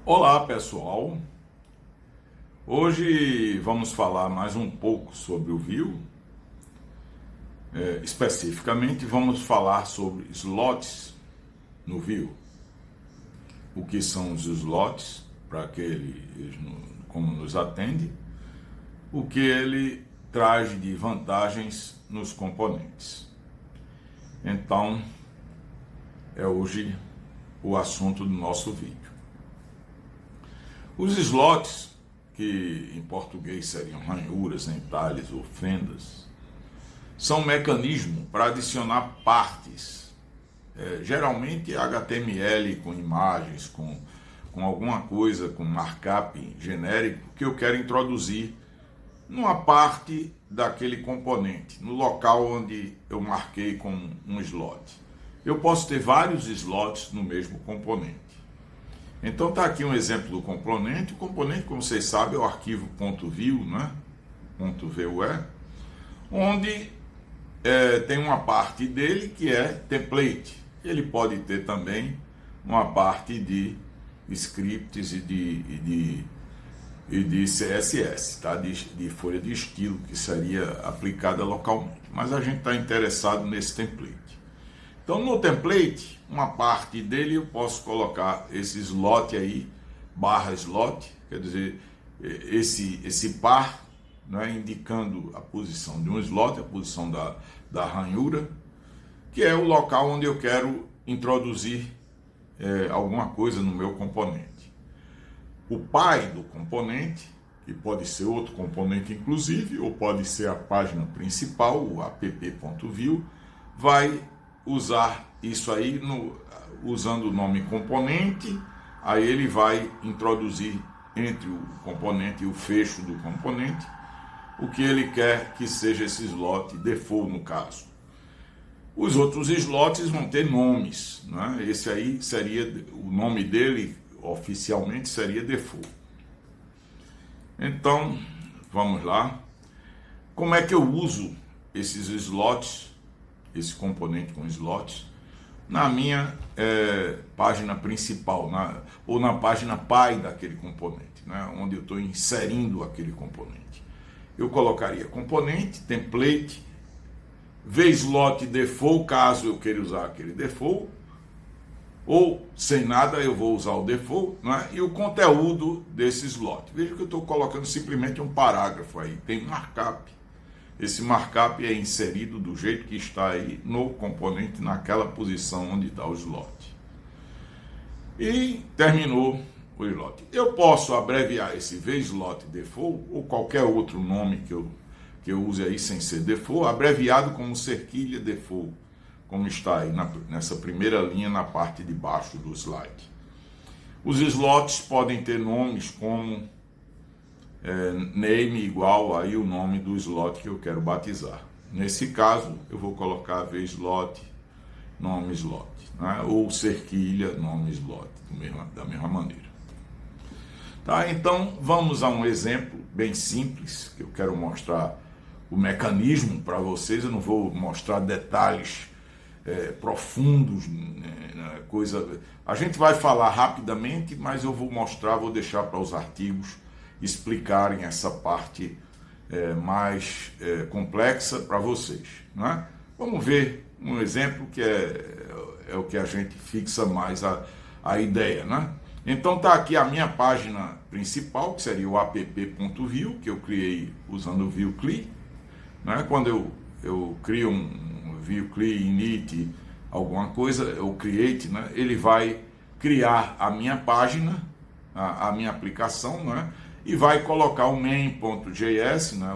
Olá pessoal, hoje vamos falar mais um pouco sobre o Vue. Especificamente vamos falar sobre slots no Vue. O que são os slots, para que como nos atende, o que ele traz de vantagens nos componentes. Então, é hoje o assunto do nosso vídeo. Os slots, que em português seriam ranhuras, entalhes ou fendas, são um mecanismo para adicionar partes, geralmente HTML com imagens, com alguma coisa, com markup genérico que eu quero introduzir numa parte daquele componente, no local onde eu marquei com um slot. Eu posso ter vários slots no mesmo componente. Então está aqui um exemplo do componente. O componente, como vocês sabem, é o arquivo .vue, né? .vue, onde tem uma parte dele que é template. Ele pode ter também uma parte de scripts e de CSS, tá? de folha de estilo, que seria aplicada localmente. Mas a gente está interessado nesse template. Então, no template, uma parte dele eu posso colocar esse slot aí, barra slot, quer dizer, esse par, né, indicando a posição de um slot, a posição da ranhura, que é o local onde eu quero introduzir alguma coisa no meu componente. O pai do componente, que pode ser outro componente inclusive, ou pode ser a página principal, o app.vue, vai usar isso aí usando o nome componente. Aí ele vai introduzir entre o componente e o fecho do componente o que ele quer que seja esse slot default, no caso. Os outros slots vão ter nomes, né? Esse aí seria, o nome dele oficialmente seria default. Então, vamos lá. Como é que eu uso esses slots, esse componente com slots, na minha página principal, ou na página pai daquele componente, né, onde eu estou inserindo aquele componente? Eu colocaria componente, template, vslot default, caso eu queira usar aquele default, ou sem nada eu vou usar o default, né, e o conteúdo desse slot. Veja que eu estou colocando simplesmente um parágrafo aí, tem markup. Esse markup é inserido do jeito que está aí no componente, naquela posição onde está o slot. E terminou o slot. Eu posso abreviar esse vslot default ou qualquer outro nome que eu use aí sem ser default, abreviado como cerquilha default, como está aí nessa primeira linha na parte de baixo do slide. Os slots podem ter nomes como name igual aí o nome do slot que eu quero batizar. Nesse caso, eu vou colocar vslot, nome slot, né? Ou cerquilha, nome slot, da mesma maneira. Tá? Então, vamos a um exemplo bem simples, que eu quero mostrar o mecanismo para vocês. Eu não vou mostrar detalhes profundos, né, coisa. A gente vai falar rapidamente, mas eu vou deixar para os artigos explicarem essa parte mais complexa para vocês, não é? Vamos ver um exemplo que é o que a gente fixa mais a ideia, né? Então está aqui a minha página principal, que seria o app.vue, que eu criei usando o Vue CLI, né? Quando eu crio um Vue CLI init alguma coisa, o create, né? Ele vai criar a minha página, a minha aplicação, né? E vai colocar o main.js, né,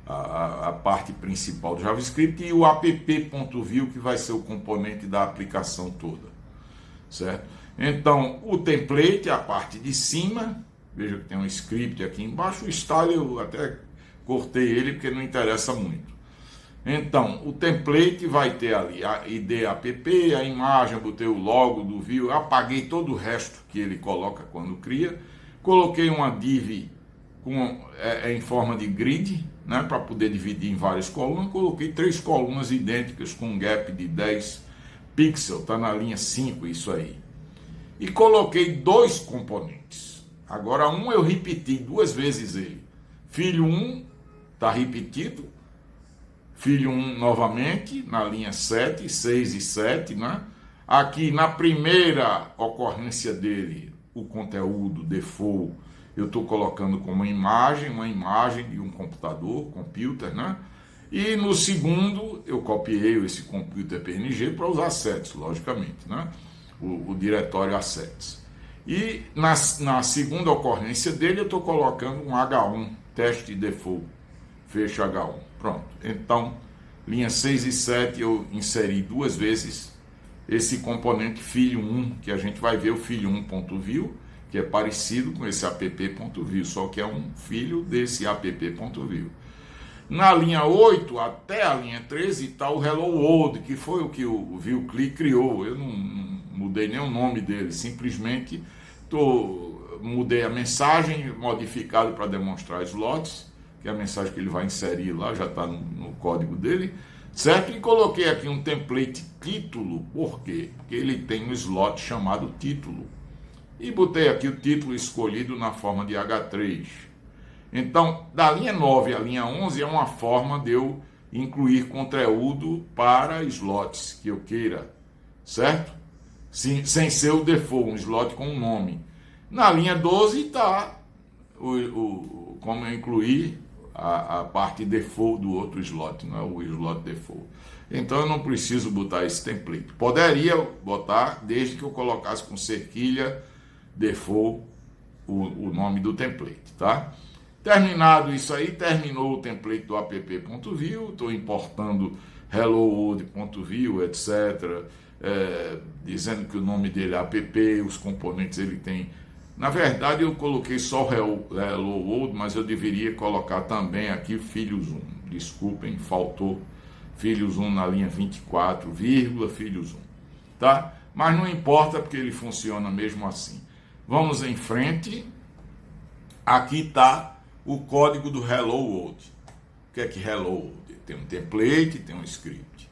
a parte principal do JavaScript, e o app.vue, que vai ser o componente da aplicação toda, certo? Então, o template é a parte de cima. Veja que tem um script aqui embaixo. O style eu até cortei ele porque não interessa muito. Então, o template vai ter ali a ID app, a imagem, eu botei o logo do Vue, apaguei todo o resto que ele coloca quando cria. Coloquei uma div em forma de grid, né, para poder dividir em várias colunas. Coloquei 3 colunas idênticas com um gap de 10 pixels, está na linha 5 isso aí. e coloquei dois componentes. Agora um eu repeti duas vezes ele. Filho 1 está repetido, filho 1 novamente, na linha 7, 6 e 7, né? Aqui na primeira ocorrência dele, o conteúdo default, eu estou colocando como uma imagem de um computador, computer, né? E no segundo, eu copiei esse computer PNG para os assets, logicamente, né? O diretório assets. E na segunda ocorrência dele, eu estou colocando um H1, teste default, fecha H1. Pronto. Então, linha 6 e 7, eu inseri duas vezes esse componente filho 1, que a gente vai ver o filho 1.view, que é parecido com esse app.view, só que é um filho desse app.view. Na linha 8 até a linha 13 está o Hello World, que foi o que o ViewClick criou. Eu não mudei nem o nome dele, simplesmente mudei a mensagem, modificado para demonstrar slots, que é a mensagem que ele vai inserir lá, já está no código dele, certo? E coloquei aqui um template título, por quê? Porque ele tem um slot chamado título. E botei aqui o título escolhido na forma de H3. Então, da linha 9 à linha 11 é uma forma de eu incluir conteúdo para slots que eu queira, certo? Sim, sem ser o default, um slot com um nome. Na linha 12 está como eu incluir a parte default do outro slot, não é o slot default. Então eu não preciso botar esse template. Poderia botar desde que eu colocasse com cerquilha default o nome do template, tá? Terminado isso aí, terminou o template do app.view, estou importando helloworld.view, etc., dizendo que o nome dele é app, os componentes ele tem. Na verdade, eu coloquei só Hello World, mas eu deveria colocar também aqui filhos 1. Desculpem, faltou filhos 1 na linha 24, vírgula, filhos 1. Tá? Mas não importa, porque ele funciona mesmo assim. Vamos em frente. Aqui está o código do Hello World. O que é que Hello World? Tem um template, tem um script.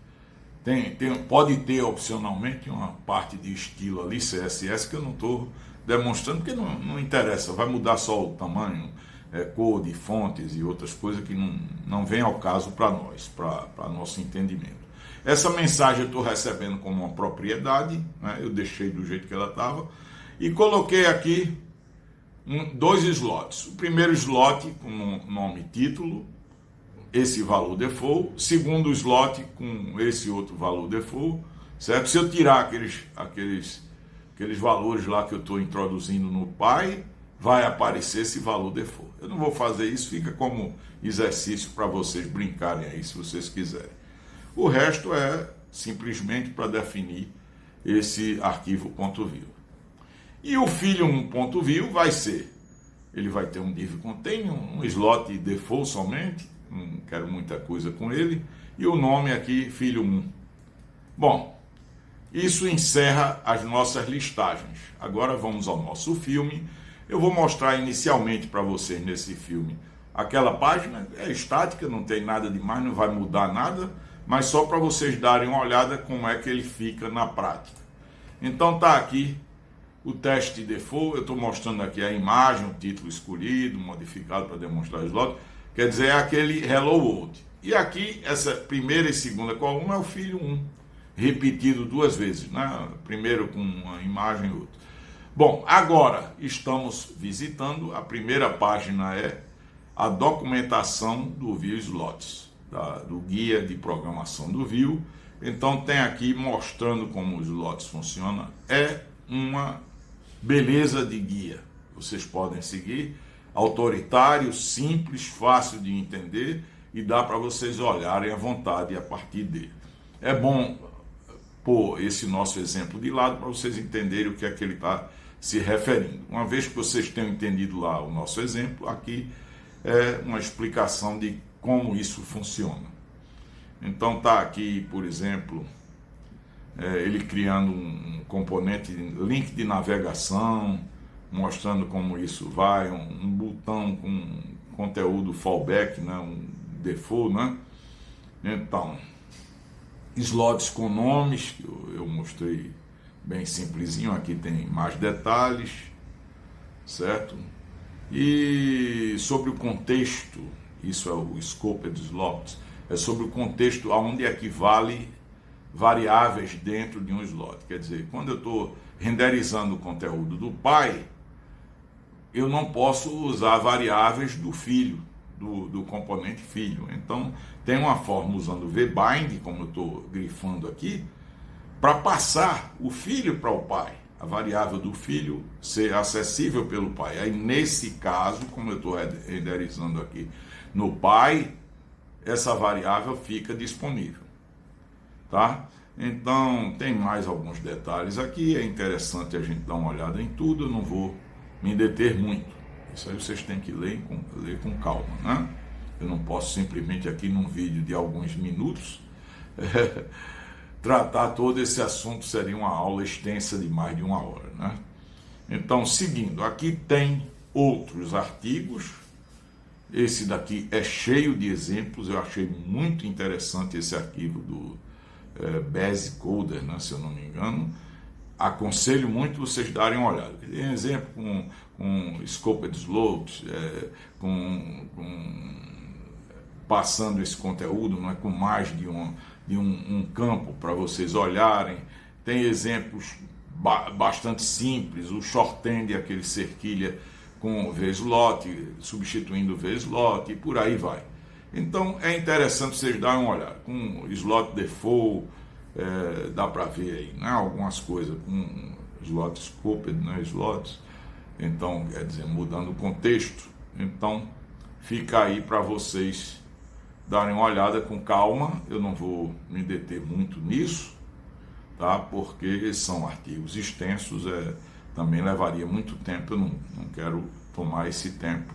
Pode ter opcionalmente uma parte de estilo ali, CSS, que eu não estou demonstrando, porque não interessa, vai mudar só o tamanho, cor de fontes e outras coisas que não vem ao caso para nós, para nosso entendimento. Essa mensagem eu estou recebendo como uma propriedade, né? Eu deixei do jeito que ela estava, e coloquei aqui dois slots. O primeiro slot com o nome título, esse valor default. Segundo slot com esse outro valor default, certo? Se eu tirar aqueles valores lá que eu estou introduzindo no Py, vai aparecer esse valor default. Eu não vou fazer isso, fica como exercício para vocês brincarem aí, se vocês quiserem. O resto é simplesmente para definir esse arquivo .view. E o filho 1.view vai ser, ele vai ter um div contain, um slot default somente, não quero muita coisa com ele, e o nome aqui, filho 1. Bom, isso encerra as nossas listagens. Agora vamos ao nosso filme. Eu vou mostrar inicialmente para vocês nesse filme. Aquela página é estática, não tem nada demais, não vai mudar nada, mas só para vocês darem uma olhada como é que ele fica na prática. Então tá aqui o teste default, eu estou mostrando aqui a imagem, o título escolhido, modificado para demonstrar o slot, quer dizer, é aquele Hello World. E aqui, essa primeira e segunda coluna é o filho 1, repetido duas vezes, né? Primeiro com uma imagem e outra. Bom, agora estamos visitando, a primeira página é a documentação do View Slots, do guia de programação do View. Então tem aqui mostrando como os slots funcionam, é uma beleza de guia, vocês podem seguir, autoritário, simples, fácil de entender e dá para vocês olharem à vontade a partir dele. É bom pôr esse nosso exemplo de lado para vocês entenderem o que é que ele está se referindo. Uma vez que vocês tenham entendido lá o nosso exemplo, aqui é uma explicação de como isso funciona. Então está aqui, por exemplo, ele criando um componente, link de navegação, mostrando como isso vai, um botão com conteúdo fallback, né, um default, né? Então, slots com nomes, que eu mostrei bem simplesinho. Aqui tem mais detalhes, certo? E sobre o contexto, isso é o Scoped Slots, é sobre o contexto aonde equivale variáveis dentro de um slot. Quer dizer, quando eu estou renderizando o conteúdo do pai, eu não posso usar variáveis do filho, do componente filho. Então, tem uma forma usando o vbind, como eu estou grifando aqui, para passar o filho para o pai, a variável do filho ser acessível pelo pai. Aí, nesse caso, como eu estou renderizando aqui no pai, essa variável fica disponível, tá? Então, tem mais alguns detalhes aqui, é interessante a gente dar uma olhada em tudo, eu não vou me deter muito. Isso aí vocês têm que ler com calma, né? Eu não posso simplesmente aqui num vídeo de alguns minutos tratar todo esse assunto, seria uma aula extensa de mais de 1 hora, né? Então, seguindo, aqui tem outros artigos. Esse daqui é cheio de exemplos, eu achei muito interessante esse arquivo do Basic Coder, né, se eu não me engano. Aconselho muito vocês darem uma olhada. Tem exemplo com Scoped Slots, passando esse conteúdo, não é, com mais de um campo para vocês olharem. Tem exemplos bastante simples, o shorthand, aquele cerquilha com o VSlot, substituindo o VSlot e por aí vai. Então é interessante vocês darem uma olhada. Com slot default, dá para ver aí, né, algumas coisas com slot scoped, né, slots. Então, quer dizer, mudando o contexto. Então, fica aí para vocês darem uma olhada com calma. Eu não vou me deter muito nisso, tá? Porque são artigos extensos, também levaria muito tempo. Eu não quero tomar esse tempo.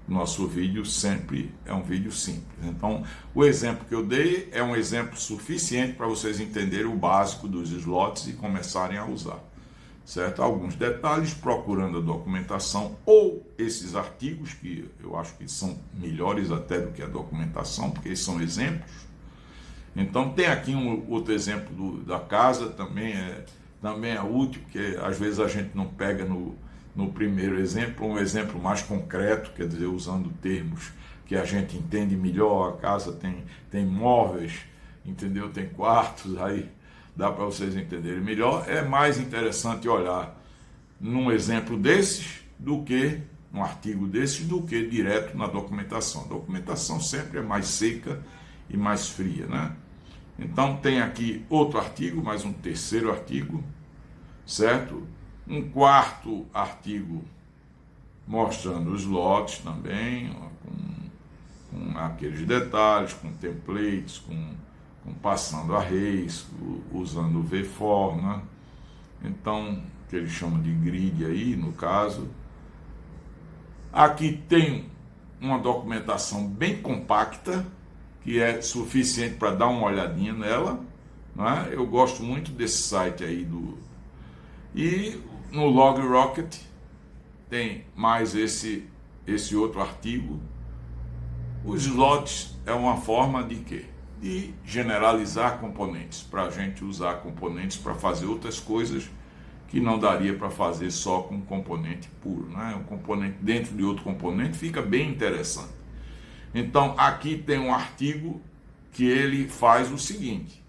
Nosso vídeo sempre é um vídeo simples. Então, o exemplo que eu dei é um exemplo suficiente para vocês entenderem o básico dos slots e começarem a usar, certo? Alguns detalhes, procurando a documentação ou esses artigos, que eu acho que são melhores até do que a documentação, porque eles são exemplos. Então, tem aqui outro exemplo da casa, também é útil, porque às vezes a gente não pega no primeiro exemplo, um exemplo mais concreto, quer dizer, usando termos que a gente entende melhor. A casa tem móveis, entendeu? Tem quartos, aí dá para vocês entenderem melhor. É mais interessante olhar num exemplo desses do que num artigo desses, do que direto na documentação. A documentação sempre é mais seca e mais fria, né? Então tem aqui outro artigo, mais um terceiro artigo, certo? Um quarto artigo mostrando os slots também, ó, com aqueles detalhes, com templates, com passando arrays, usando o VFor, né? Então, que eles chamam de grid aí, no caso. Aqui tem uma documentação bem compacta, que é suficiente para dar uma olhadinha nela, né? Eu gosto muito desse site aí E no LogRocket tem mais esse outro artigo. Os slots é uma forma de quê? De generalizar componentes, para a gente usar componentes para fazer outras coisas que não daria para fazer só com um componente puro, né? Um componente dentro de outro componente fica bem interessante. Então aqui tem um artigo que ele faz o seguinte: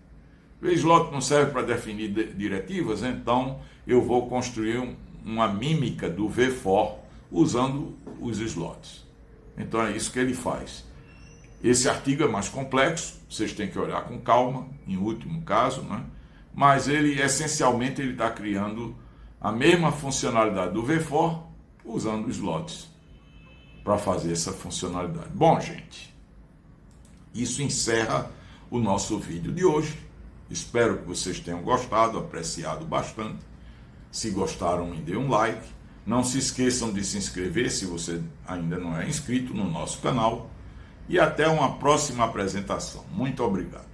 o slot não serve para definir diretivas, então eu vou construir uma mímica do VFor usando os slots. Então é isso que ele faz. Esse artigo é mais complexo, vocês têm que olhar com calma, em último caso, né? Mas ele essencialmente está criando a mesma funcionalidade do VFor usando os slots para fazer essa funcionalidade. Bom, gente, isso encerra o nosso vídeo de hoje. Espero que vocês tenham gostado, apreciado bastante. Se gostaram, me dê um like. Não se esqueçam de se inscrever se você ainda não é inscrito no nosso canal. E até uma próxima apresentação. Muito obrigado.